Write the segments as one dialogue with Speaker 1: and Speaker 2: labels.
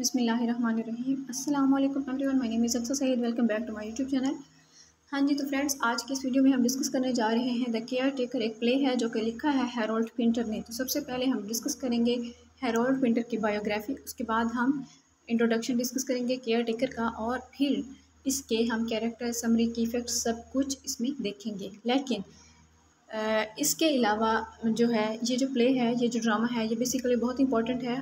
Speaker 1: बिस्मिल्लाहिर्रहमानिर्रहीम। अस्सलाम वालेकुम everyone, my name is Aksar Saeed. Welcome back to my YouTube channel. हाँ जी, तो फ्रेंड्स, आज की इस वीडियो में हम डिस्कस करने जा रहे हैं द केयर टेकर। एक प्ले है जो कि लिखा है हैरोल्ड पिंटर ने। तो सबसे पहले हम डिस्कस करेंगे हैरोल्ड पिंटर की बायोग्राफी, उसके बाद हम इंट्रोडक्शन डिस्कस करेंगे केयर टेकर का, और फिर इसके हम कैरेक्टर, समरी, की फैक्ट्स सब कुछ इसमें देखेंगे। लेकिन इसके अलावा जो है ये जो प्ले है, ये जो ड्रामा है, ये बेसिकली बहुत इंपॉर्टेंट है,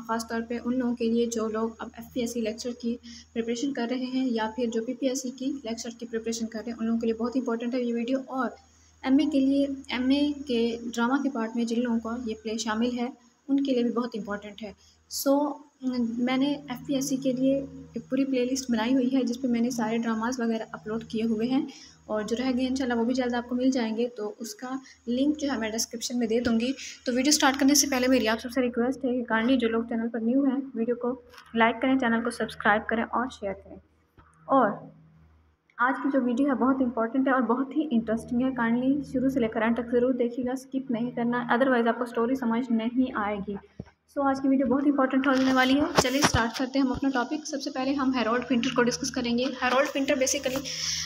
Speaker 1: ख़ास तौर पे उन लोगों के लिए जो लोग अब एफपीएससी लेक्चर की प्रिपरेशन कर रहे हैं या फिर जो पीपीएससी की लेक्चर की प्रिपरेशन कर रहे हैं, उन लोगों के लिए बहुत इंपॉर्टेंट है ये वीडियो। और एमए के लिए, एमए के ड्रामा के पार्ट में जिन लोगों का ये प्ले शामिल है उनके लिए भी बहुत इंपॉर्टेंट है। सो मैंने एफपीएससी के लिए एक पूरी प्लेलिस्ट बनाई हुई है जिस पे मैंने सारे ड्रामास वगैरह अपलोड किए हुए हैं, और जो रह गए इंशाल्लाह वो भी जल्द आपको मिल जाएंगे। तो उसका लिंक जो है मैं डिस्क्रिप्शन में दे दूँगी। तो वीडियो स्टार्ट करने से पहले मेरी आप सबसे रिक्वेस्ट है कि काइंडली जो लोग चैनल पर न्यू हैं वीडियो को लाइक करें, चैनल को सब्सक्राइब करें और शेयर करें। और आज की जो वीडियो है बहुत इंपॉर्टेंट है और बहुत ही इंटरेस्टिंग है। काइंडली शुरू से लेकर एंड तक ज़रूर देखिएगा, स्किप नहीं करना, अदरवाइज़ आपको स्टोरी समझ नहीं आएगी। सो आज की वीडियो बहुत इंपॉर्टेंट होने वाली है। चलिए स्टार्ट करते हैं हम अपना टॉपिक। सबसे पहले हम हैरोल्ड पिंटर को डिस्कस करेंगे। हैरोल्ड पिंटर बेसिकली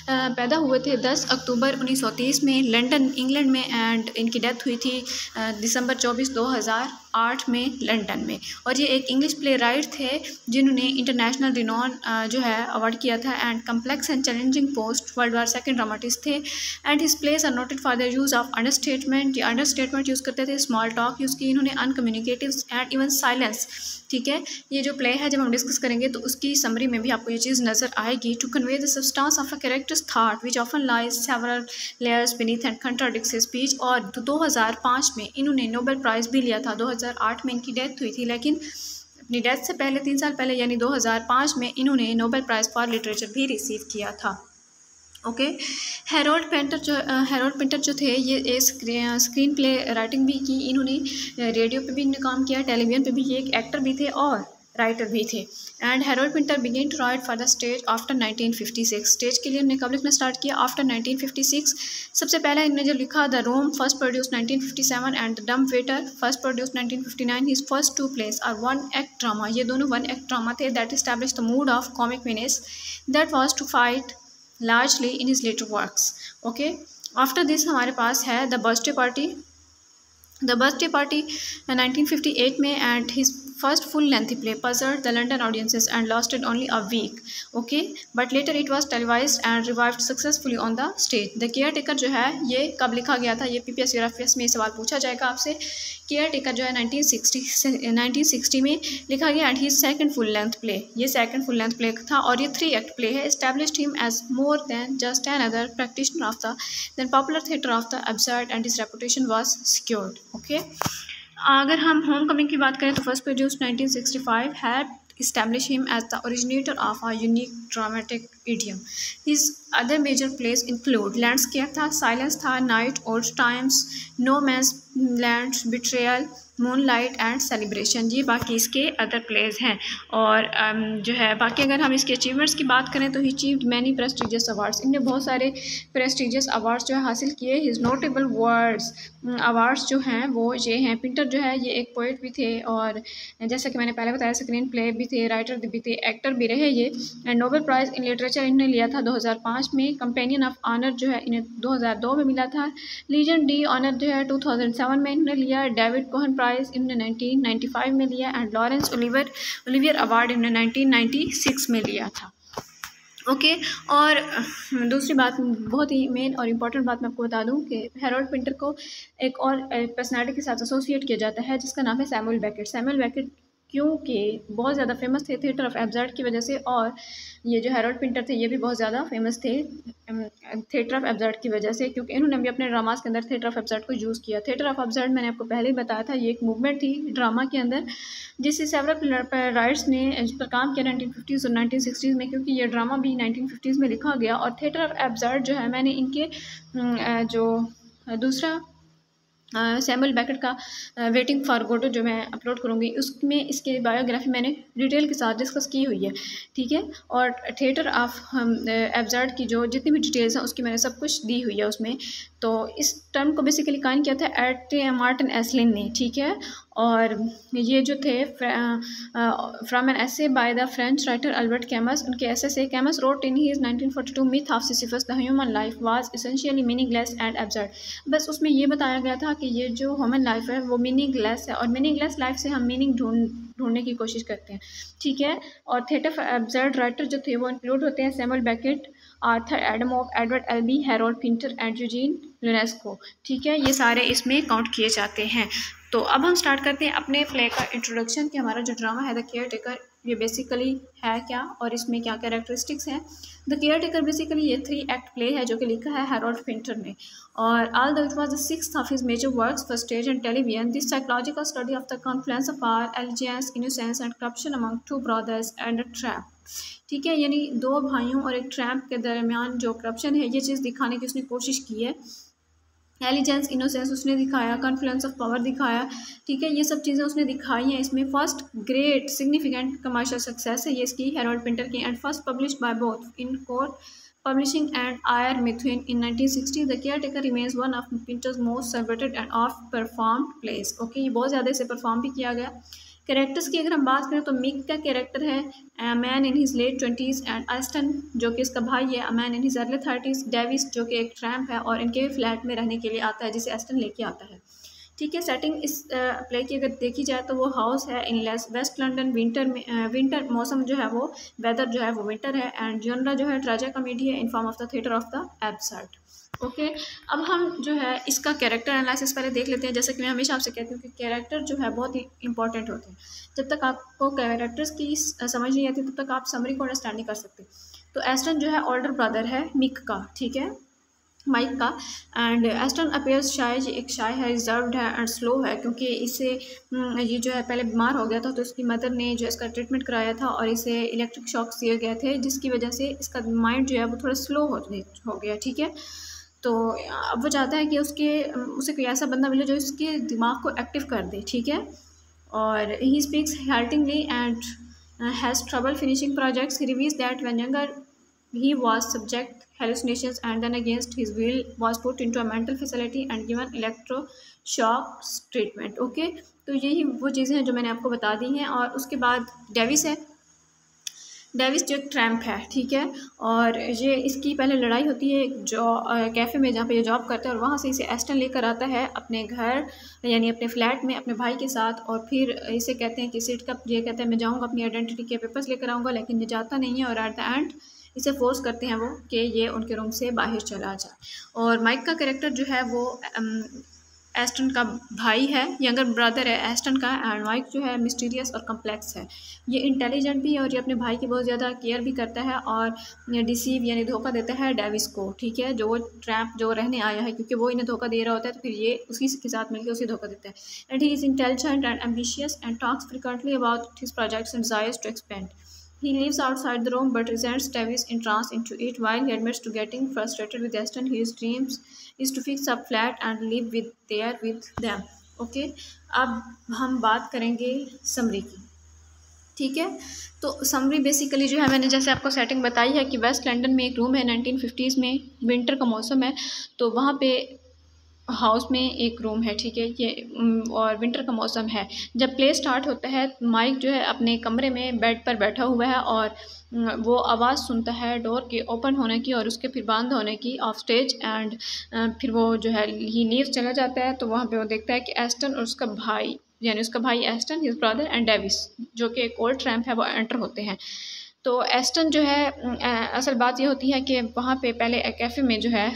Speaker 1: पैदा हुए थे 10 अक्टूबर 1930 में लंदन, इंग्लैंड में, एंड इनकी डेथ हुई थी दिसंबर 24, 2008 में लंदन में। और ये एक इंग्लिश प्ले राइट थे जिन्होंने इंटरनेशनल रिनॉन जो है अवार्ड किया था, and complex and challenging post world war second dramatist थे। And his plays are noted for the use of understatement. ये अंडरस्टेटमेंट यूज़ करते थे, स्मॉल टॉक यूज़ की इन्होंने, अनकम्युनिकेटिव्स एंड इवन साइलेंस। ठीक है, ये जो प्ले है जब हम डिस्कस करेंगे तो उसकी समरी में भी आपको ये चीज़ नज़र आएगी। To convey the substance of a character's thought which often lies several layers beneath and contradicts his speech. और 2005 में इन्होंने नोबेल प्राइज़ भी लिया था। 2008 में इनकी डेथ हुई थी, लेकिन अपनी डेथ से पहले 3 साल पहले यानी 2005 में इन्होंने नोबेल प्राइज़ फॉर लिटरेचर भी रिसीव किया था। ओके, हैरोल्ड पिंटर जो थे ये स्क्रीन प्ले राइटिंग भी की इन्होंने, रेडियो पे भी इन्होंने काम किया, टेलीविज़न पे भी ये एक एक्टर भी थे और राइटर भी थे। And Harold Pinter began to write for the stage after 1956। Stage के लिए इन्होंने कब लिखना स्टार्ट किया? आफ्टर 1956। सबसे पहला इन्होंने जो लिखा the room, first produce 1957, and the dumb waiter, first produce 1959। His first 2 plays are 1 act drama. ये दोनों 1 एक्ट ड्रामा थे that establish the mood of comic menace that was to fight largely in his later works. Okay, after this हमारे पास है the birthday party. The birthday party 1958 में, and his first full lengthy play puzzled the London audiences and lasted only a week. Okay, but later it was televised and revived successfully on the stage. The caretaker जो है ये कब लिखा गया था? ये PPSC और एफपीएससी में सवाल पूछा जाएगा आपसे। केयरटेकर जो है 1960 में लिखा गया, and he second full length play. ये सेकंड फुल लेंथ प्ले था और ये 3 एक्ट प्ले है। Established him as more than just another practitioner of the then popular theatre of the absurd, and his reputation was secured. Okay, अगर हम homecoming की बात करें तो first produce 1965 had establish him as the originator of a unique dramatic idiom. His other major plays include Landscape था, Silence था, Night, Old Times, No Man's Land, Betrayal, moonlight and celebration. ये बाकी इसके other pledge हैं। और जो है बाकी अगर हम इसके अचीवमेंट्स की बात करें तो ही अचीव्ड मैनी प्रेस्टिजियस अवार्ड्स। इनने बहुत सारे प्रेस्टिजियस अवार्ड्स जो है हासिल किए। हिज नोटेबल वर्ड्स अवार्ड्स जो हैं वो ये हैं। पिंटर जो है ये एक पोइट भी थे, और जैसा कि मैंने पहले बताया स्क्रीन प्ले भी थे, राइटर भी थे, एक्टर भी रहे ये। And Nobel prize in literature इन्होंने लिया था 2005 में। कंपेनियन ऑफ ऑनर जो है इन्हें 2002 में मिला था। लीजन डी ऑनर जो है 2007 में इन्होंने लिया। डेविड कोहन प्राइज़ इन्होंने 1995 में लिया, एंड लॉरेंस ओलिवियर अवार्ड इन्होंने 1996 में लिया था। ओके, और दूसरी बात, बहुत ही मेन और इम्पॉर्टेंट बात मैं आपको बता दूं कि हैरोल्ड पिंटर को एक और पर्सनालिटी के साथ एसोसिएट किया जाता है जिसका नाम है सैमुअल बेकेट। सैमुअल बेकेट क्योंकि बहुत ज़्यादा फेमस थे थिएटर ऑफ एब्सर्ड की वजह से, और ये जो हैरोल्ड पिंटर थे ये भी बहुत ज़्यादा फेमस थे थिएटर ऑफ एब्सर्ड की वजह से, क्योंकि इन्होंने भी अपने ड्रामास के अंदर थिएटर ऑफ एब्सर्ड को यूज़ किया। थिएटर ऑफ एब्सर्ड मैंने आपको पहले ही बताया था, ये एक मूवमेंट थी ड्रामा के अंदर जिससे सेवरल राइट्स ने इस पर काम किया 1950s और 1960s में, क्योंकि ये ड्रामा भी 1950s में लिखा गया। और थिएटर ऑफ एब्सर्ड जो है मैंने इनके जो दूसरा सैमुअल बेकेट का वेटिंग फॉर गोडो जो मैं अपलोड करूँगी उसमें इसके बायोग्राफी मैंने डिटेल के साथ डिस्कस की हुई है। ठीक है, और थिएटर ऑफ एब्सर्ड की जो जितनी भी डिटेल्स हैं उसकी मैंने सब कुछ दी हुई है उसमें। तो इस टर्म को बेसिकली कायम किया था एट मार्टिन एसलिन ने, ठीक है। और ये जो थे from an essay by the French writer Albert Camus, उनके ऐसे से Camus wrote in his 1942 myth of Sisyphus the human life was essentially meaningless and absurd. बस उसमें ये बताया गया था कि ये जो ह्यूमन लाइफ है वो मीनिंगलेस है, और मीनिंगलेस लाइफ से हम मीनिंग ढूंढने की कोशिश करते हैं, ठीक है। और थिएटर एब्सर्ड राइटर जो थे वो इंक्लूड होते हैं Samuel Beckett, Arthur Adamov, Edward Albee, Harold Pinter and Eugene Ionesco, ठीक है। ये सारे इसमें काउंट किए जाते हैं। तो अब हम स्टार्ट करते हैं अपने प्ले का इंट्रोडक्शन कि हमारा जो ड्रामा है द केयर टेकर ये बेसिकली है क्या और इसमें क्या कैरेक्टरिस्टिक्स हैं। द केयर टेकर बेसिकली ये 3 एक्ट प्ले है जो कि लिखा है हैरोल्ड पिंटर ने, और although it was the 6th of his major works for stage and television. This psychological study of the confluence of power, allegiance, innocence and corruption among 2 brothers and a tramp, ठीक है। यानी 2 भाइयों और एक trap के दरमियान जो corruption है ये चीज़ दिखाने की उसने कोशिश की है। एलिजेंस, इनोसेंस उसने दिखाया, कॉन्फ्लुएंस ऑफ पावर दिखाया, ठीक है। ये सब चीज़ें उसने दिखाई हैं इसमें। First great significant commercial success है ये इसकी हैरोल्ड पिंटर की, and first published by both Encore publishing and Eyre Methuen in 1960। The caretaker remains one of Pinter's most celebrated and of performed plays, okay. ये बहुत ज़्यादा इसे perform भी किया गया। कैरेक्टर्स की अगर हम बात करें तो मिक का कैरेक्टर है man in his late 20s, and Aston जो कि इसका भाई है man in his early 30s, Davies जो कि एक ट्रैम्प है और इनके फ्लैट में रहने के लिए आता है जिसे एस्टन लेके आता है, ठीक है। सेटिंग इस प्ले की अगर देखी जाए तो वो हाउस है इन वेस्ट लंदन, विंटर में विंटर मौसम जो है वो वेदर जो है वो विंटर है, एंड जॉनरा जो है ट्रेजर कॉमेडी है in form of the theatre of the absurd, okay. अब हम जो है इसका कैरेक्टर एनालिसिस पहले देख लेते हैं। जैसे कि मैं हमेशा आपसे कहती हूँ कि कैरेक्टर जो है बहुत ही इंपॉर्टेंट होते हैं। जब तक आपको कैरेक्टर्स की समझ नहीं आती तब तक आप समरी को अंडरस्टैंड नहीं कर सकते। तो एस्टन जो है ओल्डर ब्रदर है मिक का, ठीक है, माइक का, एंड एस्टन अपीयर्स शाय, एक शाय है, रिजर्व्ड है एंड स्लो है, क्योंकि इसे ये जो है पहले बीमार हो गया था तो उसकी मदर ने जो इसका ट्रीटमेंट कराया था और इसे इलेक्ट्रिक शॉक्स दिए गए थे जिसकी वजह से इसका माइंड जो है वो थोड़ा स्लो हो गया, ठीक है। तो अब वो चाहता है कि उसे कोई ऐसा बंदा मिले जो इसके दिमाग को एक्टिव कर दे, ठीक है। और he speaks haltingly and has trouble finishing projects. He reveals that when younger he was subject hallucinations and then against his will was put into a mental facility and given electroshock treatment, okay। तो यही वो चीज़ें हैं जो मैंने आपको बता दी हैं। और उसके बाद डेविस है, डेविस जो एक ट्रैम्प है, ठीक है। और ये इसकी पहले लड़ाई होती है जो कैफ़े में जहाँ पे ये जॉब करता है, और वहाँ से इसे एस्टन लेकर आता है अपने घर यानी अपने फ्लैट में अपने भाई के साथ, और फिर इसे कहते हैं कि सीट का ये कहता है मैं जाऊँगा अपनी आइडेंटिटी के पेपर्स लेकर आऊँगा, लेकिन ये जाता नहीं है और एट द एंड इसे फोर्स करते हैं वो कि ये उनके रूम से बाहर चला जाए। और माइक का कैरेक्टर जो है वो एस्टन का भाई है, यंगर ब्रदर है एस्टन का, एंड माइक जो है मिस्टीरियस और कम्प्लेक्स है। ये इंटेलिजेंट भी है और ये अपने भाई की बहुत ज़्यादा केयर भी करता है और डिसीव यानी धोखा देता है डेविस को, ठीक है, जो वो ट्रैप जो रहने आया है, क्योंकि वो इन्हें धोखा दे रहा होता है तो फिर ये उसी के साथ मिलकर उसे धोखा देता है। And he is intelligent and ambitious and talks frequently about his projects and desires to expand. He lives outside the room but resents Davis' entrance into it. While he admits to getting frustrated with Aston, his dreams is to fix up flat and live with them. Okay, अब हम बात करेंगे summary की, ठीक है। तो summary basically जो है मैंने जैसे आपको सेटिंग बताई है कि वेस्ट लंदन में एक रूम है 1950s में, विंटर का मौसम है तो वहाँ पे हाउस में एक रूम है, ठीक है, ये और विंटर का मौसम है। जब प्ले स्टार्ट होता है माइक जो है अपने कमरे में बेड पर बैठा हुआ है और वो आवाज़ सुनता है डोर के ओपन होने की और उसके फिर बंद होने की ऑफ स्टेज, एंड फिर वो जो है ही लीव चला जाता है। तो वहाँ पे वो देखता है कि एस्टन और उसका भाई यानी उसका भाई Aston, his brother and Davis जो कि एक ओल्ड ट्रैम्प है वो एंटर होते हैं। तो एस्टन जो है असल बात ये होती है कि वहाँ पे पहले एक कैफ़े में जो है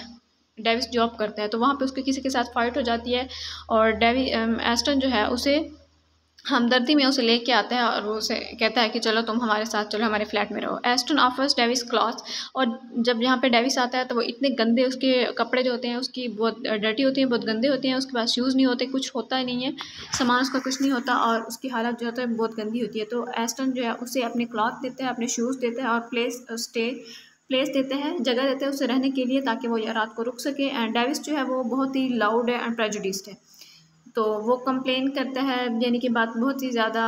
Speaker 1: डेविस जॉब करता है तो वहाँ पे उसके किसी के साथ फाइट हो जाती है और एस्टन जो है उसे हमदर्दी में उसे लेके आता है और वो उसे कहता है कि चलो तुम हमारे साथ चलो, हमारे फ्लैट में रहो। एस्टन ऑफर्स डेविस क्लॉथ्स, और जब यहाँ पे डेविस आता है तो वो इतने गंदे उसके कपड़े जो होते हैं उसकी बहुत डर्टी होती हैं, बहुत गंदे होते हैं, उसके पास शूज़ नहीं होते, कुछ होता ही नहीं है, सामान उसका कुछ नहीं होता और उसकी हालत जो होता है बहुत गंदी होती है। तो एस्टन जो है उसे अपने क्लॉथ देते हैं, अपने शूज़ देते हैं और प्लेस देते हैं, जगह देते हैं उसे रहने के लिए ताकि वो रात को रुक सके। एंड डेविस जो है वो बहुत ही लाउड है एंड प्रेजुडिस्ड है। तो वो कंप्लेन करता है, यानी कि बात बहुत ही ज़्यादा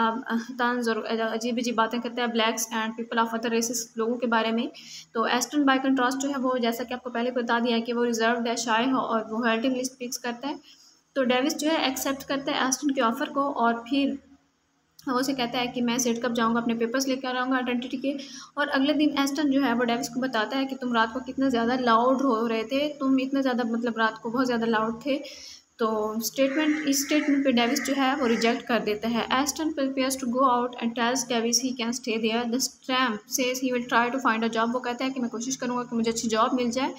Speaker 1: तंज और अजीब अजीब बातें करता है blacks and people of other races लोगों के बारे में। तो एस्टन बाय कंट्रास्ट जो है वो, जैसा कि आपको पहले बता दिया है कि वो रिजर्व्ड है, शाय है और वो हेल्टिंगली स्पीक्स करता है। तो डेविस जो है एक्सेप्ट करता है एस्टन के ऑफ़र को और फिर वो उसे कहता है कि मैं सेट कब जाऊँगा, अपने पेपर्स लेकर आऊँगा आइडेंटिटी के। और अगले दिन एस्टन जो है वो डेविस को बताता है कि तुम रात को कितना ज़्यादा लाउड हो रहे थे, तुम इतना ज़्यादा मतलब रात को बहुत ज़्यादा लाउड थे। तो इस स्टेटमेंट पे डेविस जो है वो रिजेक्ट कर देता है। Aston prepares to go out and tells Davies he can stay there. The tramp says he will try to find a job. वो कहता है कि मैं कोशिश करूँगा कि मुझे अच्छी जॉब मिल जाए।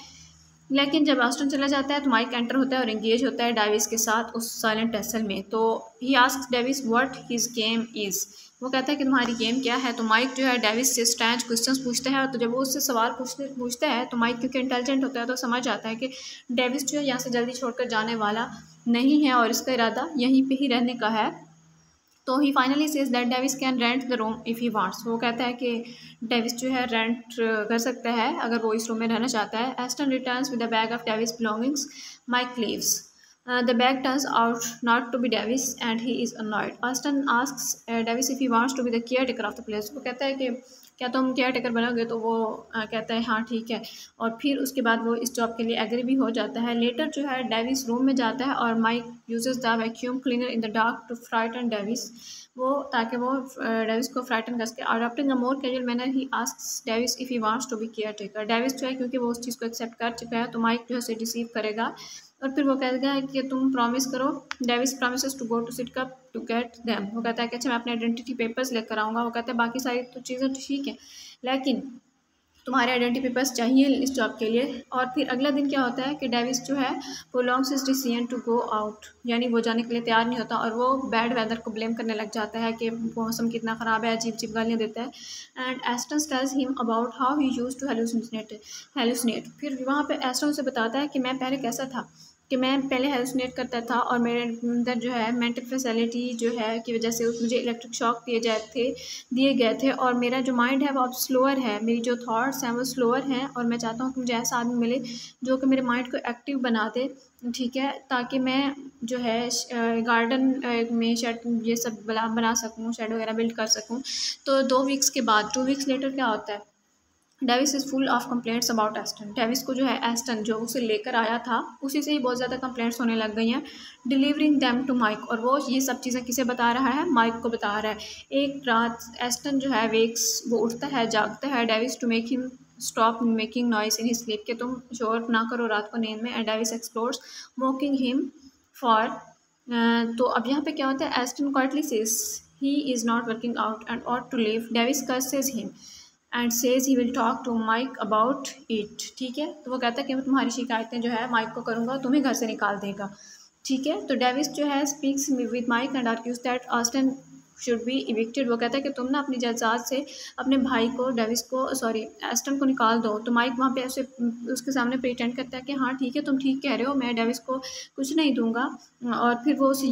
Speaker 1: लेकिन जब एस्टन चला जाता है तो माइक एंटर होता है और एंगेज होता है डेविस के साथ उस साइलेंट टेसल में। तो ही asks Davis what his game is. वो कहता है कि तुम्हारी गेम क्या है। तो माइक जो है डेविस से स्ट्रेंज क्वेश्चंस पूछता है। तो जब वो उससे सवाल पूछता है तो माइक क्योंकि इंटेलिजेंट होता है तो समझ आता है कि डेविस जो है यहाँ से जल्दी छोड़कर जाने वाला नहीं है और इसका इरादा यहीं पे ही रहने का है। तो he finally says that Davies can rent the room if he wants. वो कहता है कि डेविस जो है रेंट कर सकता है अगर वो इस रूम में रहना चाहता है। Aston returns with the bag of Davies belongings. Mike leaves. The bag turns out not to be Davies and he is annoyed. Aston asks Davies if he wants to be the caretaker of the place. वो कहता है कि क्या तुम care taker बनोगे। तो वो कहता है हाँ ठीक है। और फिर उसके बाद वो इस जॉब के लिए एग्री भी हो जाता है। लेटर जो है डेविस रूम में जाता है और Mike uses the vacuum cleaner in the dark to frighten Davies. वो ताकि वो डेविस को फ्राइटन कर सके। Adopting a more casual manner he asks Davies if he wants to be caretaker. Davies जो है क्योंकि वो उस चीज़ को एक्सेप्ट कर चुका है तो माइक जो है उसे डिसीव करेगा और फिर वो कहता है कि तुम प्रॉमिस करो। Davies promises to go to Sidcup to get them. वो कहता है कि अच्छा मैं अपने आइडेंटिटी पेपर्स लेकर आऊँगा। वो कहता है बाकी सारी तो चीज़ें ठीक है लेकिन तुम्हारे आइडेंटिटी पेपर्स चाहिए इस जॉब के लिए। और फिर अगला दिन क्या होता है कि डेविस जो है वो longs his decision to go out, यानी वो जाने के लिए तैयार नहीं होता और वो बैड वेदर को ब्लेम करने लग जाता है कि मौसम कितना ख़राब है, अजीब अजीब गालियाँ देता है। And Aston tells him about how he used to hallucinate. फिर वहाँ पे एस्टन उसे बताता है कि मैं पहले कैसा था, कि मैं पहले हेलुसिनेट करता था और मेरे अंदर जो है मेंटल फैसिलिटी जो है की वजह से मुझे इलेक्ट्रिक शॉक दिए गए थे और मेरा जो माइंड है वो अब स्लोअर है, मेरी जो थॉट्स हैं वो स्लोअर हैं और मैं चाहता हूँ कि मुझे ऐसा आदमी मिले जो कि मेरे माइंड को एक्टिव बना दे, ठीक है, ताकि मैं जो है गार्डन में शेड ये सब बना सकूँ, शेड वगैरह बिल्ड कर सकूँ। तो 2 वीक्स के बाद 2 वीक्स लेटर क्या होता है, Davis is full of complaints about Aston. Davis को जो है एस्टन जो उसे लेकर आया था उसी से ही बहुत ज़्यादा कंप्लेंट्स होने लग गई हैं। डिलीवरिंग दैम टू माइक, और वो ये सब चीज़ें किसे बता रहा है, माइक को बता रहा है। एक रात एस्टन जो है वेक्स, वो उठता है, जागता है Davies to make him stop making noise in his sleep, कि तुम शोर ना करो रात को नींद में। And Davies explores mocking him for. तो अब यहाँ पे क्या होता है, Aston quietly says he is not working out and ought to leave. Davies curses him and says he will talk to Mike about it, ठीक है। तो वो कहता है कि मैं तुम्हारी शिकायतें जो है माइक को करूँगा, तुम्हें घर से निकाल देगा, ठीक है। तो डेविस जो है speaks with Mike and argues that Aston should be evicted. वो कहता है कि तुम ना अपनी जजात से अपने भाई को एस्टन को निकाल दो। तो माइक वहाँ पे ऐसे उसके सामने प्रिटेंड करता है कि हाँ ठीक है, तुम ठीक कह रहे हो, मैं डेविस को कुछ नहीं दूंगा। और फिर वो उसे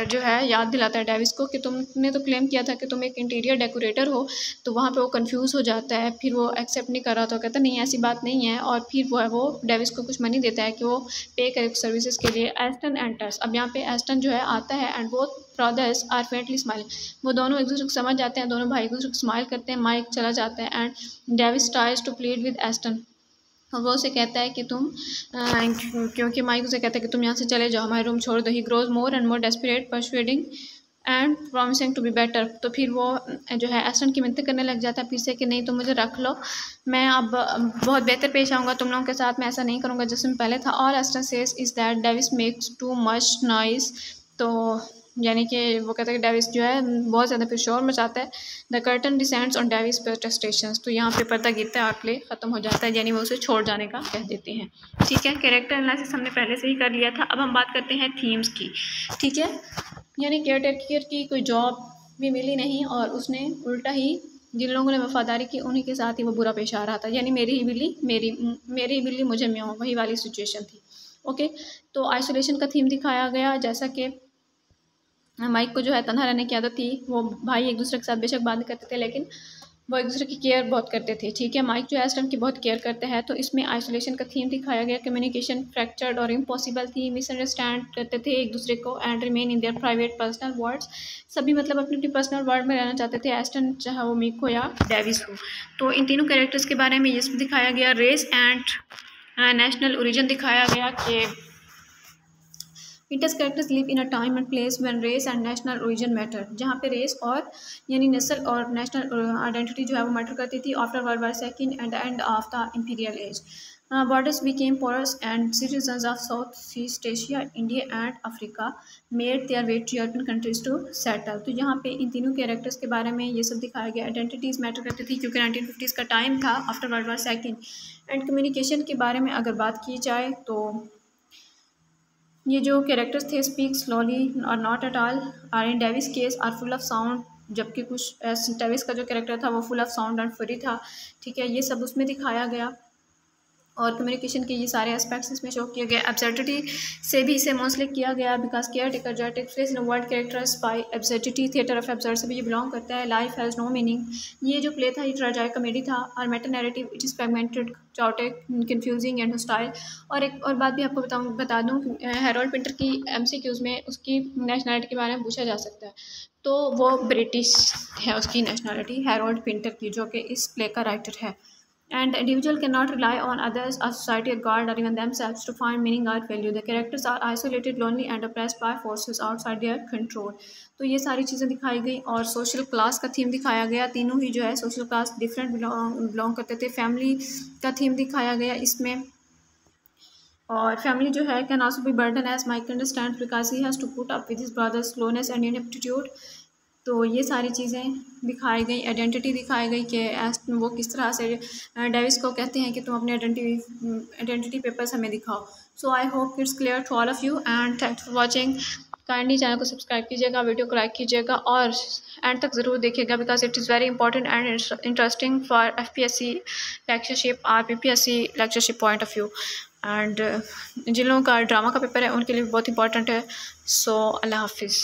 Speaker 1: जो है याद दिलाता है डेविस को कि तुमने तो क्लेम किया था कि तुम एक इंटीरियर डेकोरेटर हो। तो वहाँ पे वो कंफ्यूज हो जाता है, फिर वो एक्सेप्ट नहीं कर रहा। तो कहता नहीं ऐसी बात नहीं है। और फिर वो डेविस को कुछ मनी देता है कि वो पे करे सर्विसेज के लिए। Aston enters. अब यहाँ पे एस्टन जो है आता है and both brothers are faintly smiling. वो दोनों एक दूसरे को समझ जाते हैं, दोनों भाई एक दूसरे को स्माइल करते हैं। माइक चला जाता है and Davies tries to plead with Aston. और वो उसे कहता है कि क्योंकि माइक उसे कहता है कि तुम यहाँ से चले जाओ, हमारे रूम छोड़ दो। He grows more and more desperate, persuading and promising to be better. तो फिर वो जो है एस्टन की मिन्नत करने लग जाता है फिर से कि नहीं तुम मुझे रख लो, मैं अब बहुत बेहतर पेश आऊँगा तुम लोगों के साथ, मैं ऐसा नहीं करूँगा जैसे मैं पहले था। और Aston says is that Davis makes too much noise. तो यानी कि वो कहता है कि डेविस जो है बहुत ज़्यादा फिर शोर मचाता है। The curtain descends on Davies protestations. तो यहाँ पे पर्दा गिरता है और प्ले ख़त्म हो जाता है, यानी वो उसे छोड़ जाने का कह देते हैं, ठीक है। कैरेक्टर एनालिसिस हमने पहले से ही कर लिया था। अब हम बात करते हैं थीम्स की, ठीक है। यानी केयर टेकर की कोई जॉब भी मिली नहीं और उसने उल्टा ही जिन लोगों ने वफादारी की उन्हीं के साथ ही वो बुरा पेश आ रहा था, यानी मेरी ही बिल्ली मुझे म्याऊं, वही वाली सिचुएशन थी, ओके। तो आइसोलेशन का थीम दिखाया गया, जैसा कि माइक को जो है तन्हा रहने की आदत थी। वो भाई एक दूसरे के साथ बेशक बात करते थे लेकिन वो एक दूसरे की केयर बहुत करते थे। ठीक है, माइक जो है एस्टन की बहुत केयर करता है। तो इसमें आइसोलेशन का थीम दिखाया गया, कम्युनिकेशन फ्रैक्चर्ड और इम्पॉसिबल थी, मिसअंडरस्टैंड करते थे एक दूसरे को and remain in their private personal words. सभी मतलब अपनी अपनी पर्सनल वर्ड में रहना चाहते थे, एस्टन चाहे वो मीक हो या डेविस हो। तो इन तीनों कैरेक्टर्स के बारे में ये सब दिखाया गया। रेस एंड नेशनल ओरिजिन दिखाया गया कि Winter's characters live in a time and place when race and national origin matter, जहाँ पे रेस और यानी नस्ल और नेशनल आइडेंटिटी जो है वो मैटर करती थी after world war second and the end of the imperial age. Borders became porous and citizens of Southeast Asia, India and Africa made their way to European countries to settle। तो यहाँ पे इन तीनों characters के बारे में ये सब दिखाया गया। आइडेंटिटीज़ मैटर करती थी क्योंकि 1950s का टाइम था after world war second. And communication के बारे में अगर बात की जाए तो ये जो कैरेक्टर्स थे स्पीक स्लोली और not at all are in Davies case are full of sound, जबकि कुछ डेविस का जो कैरेक्टर था वो full of sound and free था। ठीक है, ये सब उसमें दिखाया गया और कम्युनिकेशन के ये सारे एस्पेक्ट्स इसमें शो किए गए। एब्सर्डिटी से भी इसे मोस्टली किया गया बिकॉज केयर टेकर जो takes place in world characters by absurdity, theatre of absurd से भी ये बिलोंग करता है। लाइफ हैज़ नो मीनिंग, ये जो प्ले था ये ट्रेजिक कॉमेडी था। और meta narrative it is fragmented, chaotic, confusing and hostile. और एक और बात भी आपको बता दूँ हैरोल्ड पिंटर की MCQs में उसकी नेशनलिटी के बारे में पूछा जा सकता है। तो वो ब्रिटिश है उसकी नेशनलिटी, हैरोल्ड पिंटर की, जो कि इस प्ले का राइटर है। And the individual cannot rely on others, a society, a god, or even themselves to find meaning or value. The characters are isolated, lonely, and oppressed by forces outside their control. तो ये सारी चीज़ें दिखाई गई और social class का theme दिखाया गया। तीनों ही जो है सोशल क्लास डिफरेंट बिलोंग करते थे। फैमिली का थीम दिखाया गया इसमें, और फैमिली जो है can also be burden as Mick understand because he has to put up with his brother's slowness and ineptitude. तो ये सारी चीज़ें दिखाई गई। आइडेंटिटी दिखाई गई कि वो किस तरह से डेविस को कहते हैं कि तुम अपने आइडेंटिटी पेपर्स हमें दिखाओ। So I hope it's clear to all of you and thanks for watching. Kindly channel को सब्सक्राइब कीजिएगा, वीडियो को लाइक कीजिएगा और एंड तक ज़रूर देखिएगा because it is very important and interesting for FPSC lectureship और PPSC lectureship point of view. And जिन लोगों का ड्रामा का पेपर है उनके लिए बहुत इंपॉर्टेंट है। सो अल्लाह हाफिज़।